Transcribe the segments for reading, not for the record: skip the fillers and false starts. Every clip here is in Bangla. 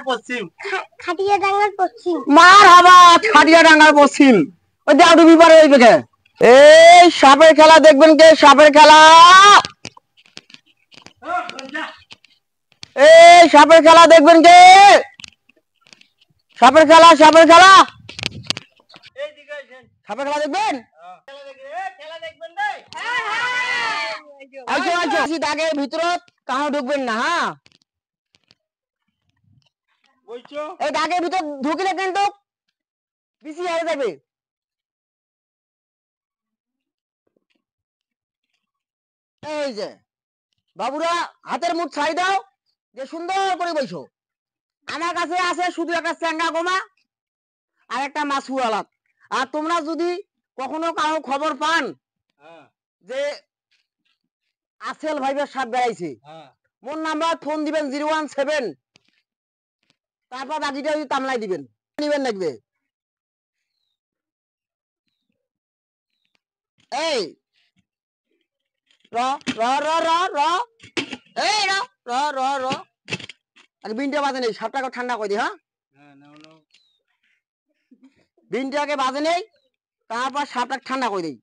পশ্চিম। খাটিয়াডাঙ্গার পশ্চিম। মার হাবা খাটিয়াডাঙ্গার পশ্চিম। ওই দাও ডুবি পারে ওই দিকে। এই সাপের খেলা দেখবেন কে? সাপের খেলা। এই সাপের খেলা দেখবেন কে? সাপের খেলা, সাপের খেলা। সাপের খেলা দেখবেন? খেলা দেখবেন রে। আইছো আইছো। দাগের ভিতরত কাহো ঢুকবেন না, হ্যাঁ? বইছো এই দাগের ভিতর ঢুকিলে কিন্তু পিছি হয়ে যাবে। এই যে বাবুরা হাতের মুঠ ছাই দাও, যে সুন্দর করে বইছো। আমার কাছে আছে শুধু একটা চ্যাঙ্গা গোমা আর একটা মাছু আলাদ। আর তোমরা যদি কখনো কারো খবর পান যে আসেল ভাইবের সাপ বেড়াইছে, মোর নাম্বার ফোন দিবেন 017, তারপর বাকিটা ওই তামলাই দিবেন, নিবেন লাগবে। এই র র র র র এই র র র র আর বিনটা বাজে নেই, সাপটাকে ঠান্ডা করে দি। হ্যাঁ, বিনটাকে বাজে নেই, তারপর সাপটাকে ঠান্ডা করে দিই।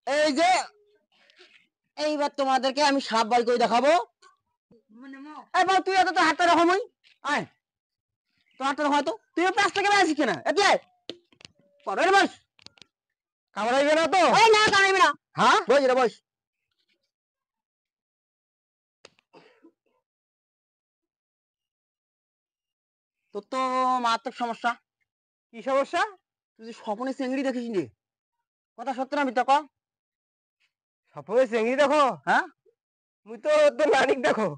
এই যে এইবার তোমাদেরকে আমি সাপ বাই করে দেখাবো। এবার তুই এত তো হাতটা রকমই আয়, তো হাতটা রকম হয়তো তুইও 5 টাকা বেশি কেনা এতে পরে বস। কামড়াইবে না তো? এই না কামড়াইবে না। হ্যাঁ বস রে বস। তোর তো মারাত্মক সমস্যা। কি সমস্যা? তুই স্বপ্নে চেংড়ি দেখিস নি? কথা সত্য না মিথ্যা কর? স্বপ্নে চেংড়ি দেখো? হ্যাঁ, মুই তো তোর নানিক দেখো।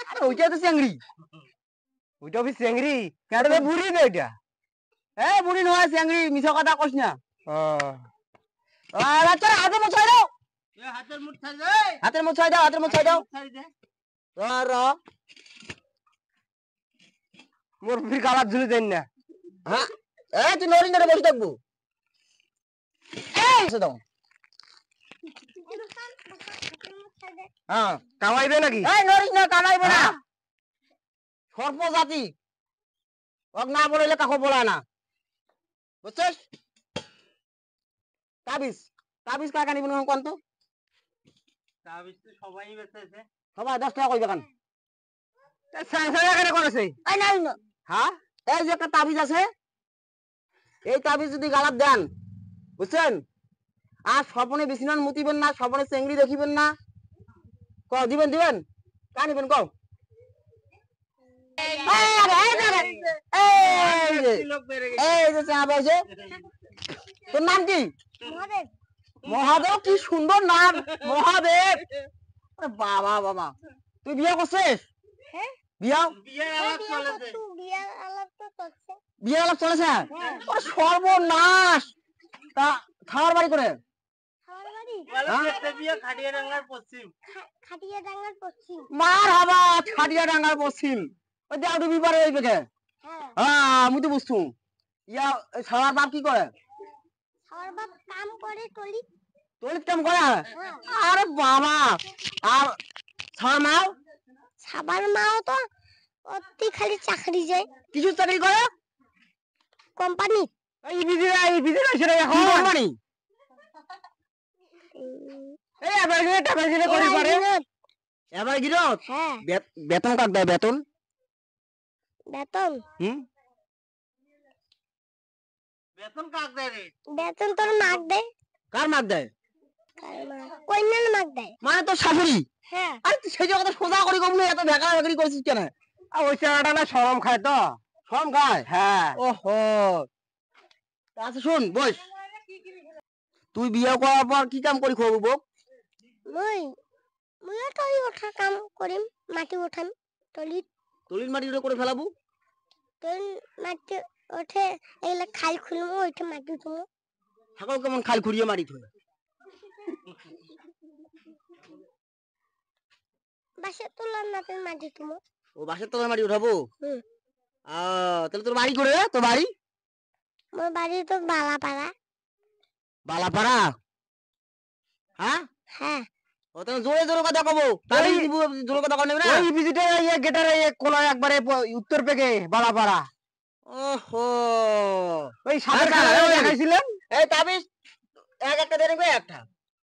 আরে ওইটা তো চেংড়ি। ওইটা কি চেংড়ি? কেন এটা বুড়ি না ওইটা? এই বুড়ি নয়, চেংড়ি। মিছা কথা কইস না। আচ্ছা হাতে মোছাই দাও। হাতের মুঠ ছাই দে। হাতের মোছাই দাও, হাতের মোছাই দাও। র র মোর ফির গালাত ঝুলে দেন না। হ্যাঁ, এই তুই নড়িস না রে, বসে থাকবো। এই দাও। হ্যাঁ, কামাইবে নাকি? এই নড়িস না, কামাইবে না। সর্প জাতি ওক না বলাইলে কাকো বলায় না, বুঝছিস? তাবিজ তাবিজ কাকা নিবেন কোন তো? তাবিজ তো সবাই বেচেছে। সবাই 10 টাকা কইবে কেন? সাংসারা কেন করেছে? এই নাই না। হ্যাঁ, এই যে একটা তাবিজ আছে, এই তাবিজ যদি গালাত দেন, বুঝছেন? আর স্বপনে বিছনান মুতিবেন না, স্বপনে চেংড়ি দেখিবেন না। ক দিবেন দিবেন কা নিবেন কও? তোর নাম কি? মহাদেব। মহাদেব, কি সুন্দর নাম মহাদেব। বাবা বাবা, তুই বিয়ে করছিস? হ্যাঁ, বিয়া বিয়ের আলাপ চলেছে। বিয়ার আলাপ তো চলছে। বিয়ে আলাপ চলেছে? সর্বনাশ। তা খাওয়ার বাড়ি করে? খাওয়ার বাড়ি বিয়ে খাটিয়াডাঙ্গার পশ্চিম। খাটিয়াডাঙ্গার পশ্চিম। মার হাবা খাটিয়াডাঙ্গার পশ্চিম। ওই দাও ডুবি পারে ওই দিকে। হ্যাঁ, হ্যাঁ আমি তো বুঝছু। ইয়া সারার বাপ কি করে? খাওয়ার বাপ কাম করে টলি। তলিত কাম করে? আরে বাবা। আর সার মাও? সাবার মাও তো অতি খালি চাকরি যায়। কিছু চাকরি করে? কোম্পানি। এই বিদিরা সেটা কি এখন কোম্পানি? এই আবার গিয়ে টাকা দিলে করি পারে। এবার গিরত হ্যাঁ, বেতন কাক দেয়? বেতন বেতন বেতন কাক দেয় রে? বেতন তোর মাগ দেয়। কার মাগ দেয়? কন্যার মাগ দেয়। মানে তো শাশুড়ি। হ্যাঁ, আরে তুই সেই জায়গাটা সোজা করি কম এত ভেকা ভেকারি করছিস কেন? আর ওই চারাটা না শরম খায় তো। শরম খায়? হ্যাঁ। ওহো, আচ্ছা শোন বস, তুই বিয়ে করার পর কি কাম করি খবর বউ? মুইও টলি ওঠা কাম করিম, মাটি ওঠাম টলিত। তলির মাটি করে ফেলাবো? তল মাটি ওঠে এগুলা খাল খুলবো, ওইটা মাটি উঠবো। ছাগল কেমন খাল খুঁড়িয়ে মারি থই? বাসে তোলার না তুমি মাটি তুমি ও বাসের তলার মাটি উঠাবো হুম। তাহলে তোর বাড়ি করে তোর বাড়ি মোর বাড়ি তো বালাপাড়া। বালাপাড়া হ্যাঁ হ্যাঁ ও তাহলে জোরে জোরে কথা কব তাহলে জোরে কথা কব না ওই ইপিজিটা ইয়ে গেটারে কোনায় একবারে উত্তর পেকে বালাপাড়া। ওহো ওই সাপের আচ্ছা, খেলা ওই- দেখাইছিলেন। এই তাবিজ এক একটা দেন গো একটা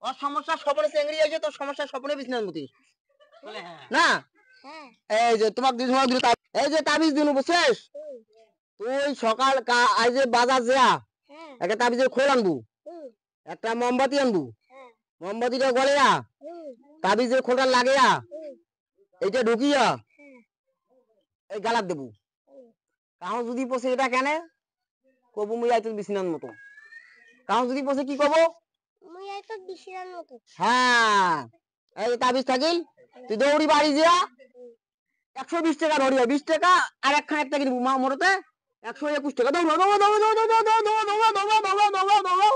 ওর সমস্যা স্বপনে চেঙ্গড়ি আছে তোর সমস্যা স্বপনে বিছনার মতি না হ্যাঁ এই যে তোমাকে দিন সময় দিল এই যে তাবিজ দিন বুঝছিস হুম, তুই সকাল আজ যে বাজার যা হ্যাঁ একটা তাবিজের খোল আনবু হুম, একটা মোমবাতি আনবু হ্যাঁ মোমবাতিটা গলিয়া হুম, তাবিজের খোলটা লাগিয়া হুম, এইটা ঢুকিয়া হ্যাঁ, এই গালাত দেবু হুম। কাহো যদি পসে এটা কেন কবু মুই আইতো বিছনার মতো কাহো যদি পসে কি কব মুই এই তো বিশিরার মতো। হ্যাঁ এই যে তাবিজ থাকিল তুই দৌড়ি বাড়ি যা 120 টাকা ধরিয়া 20 টাকা আর একখান একটা কিনবো মা মোড়তে 121 টাকা দৌড় দৌড় দৌড় দৌড় দৌড় দৌড় দৌড় দৌড় দৌড় দৌড় দৌড় দৌড়